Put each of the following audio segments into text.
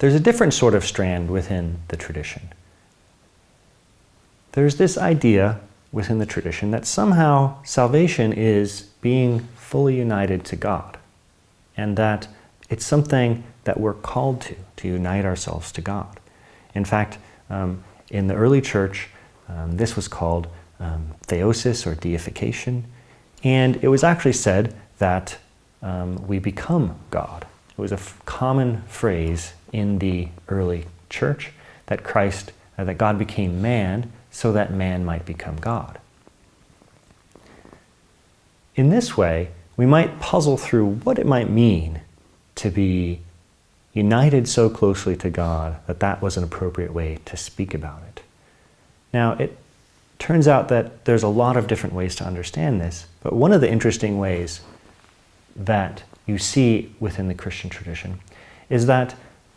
there's a different sort of strand within the tradition. There's this idea within the tradition that somehow salvation is being fully united to God, and that it's something that we're called to unite ourselves to God. In fact, in the early church, this was called theosis or deification, and it was actually said that we become God. It was a common phrase in the early church that that God became man so that man might become God. In this way, we might puzzle through what it might mean to be united so closely to God that that was an appropriate way to speak about it. Now, it turns out that there's a lot of different ways to understand this, but one of the interesting ways that you see within the Christian tradition is that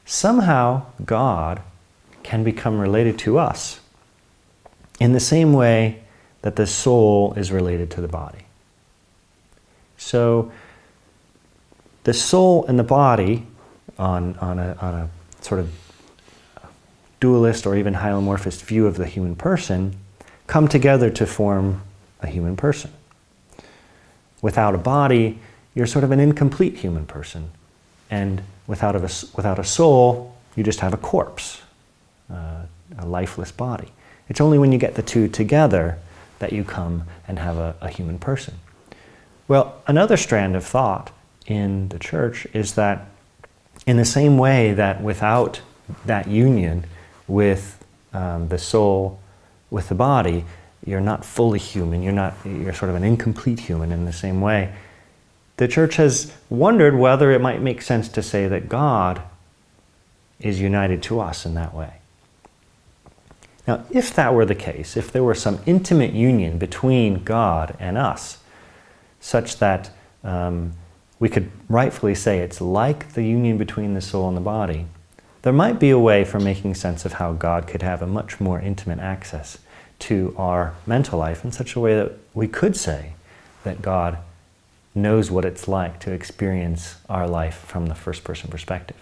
somehow God can become related to us in the same way that the soul is related to the body. So the soul and the body, on a sort of dualist or even hylomorphist view of the human person, come together to form a human person. Without a body, you're sort of an incomplete human person. And without a soul, you just have a corpse, a lifeless body. It's only when you get the two together that you come and have a human person. Well, another strand of thought in the church is that in the same way that without that union with the soul, with the body, you're not fully human, you're sort of an incomplete human in the same way. The church has wondered whether it might make sense to say that God is united to us in that way. Now, if that were the case, if there were some intimate union between God and us, such that we could rightfully say it's like the union between the soul and the body, there might be a way for making sense of how God could have a much more intimate access to our mental life in such a way that we could say that God knows what it's like to experience our life from the first-person perspective.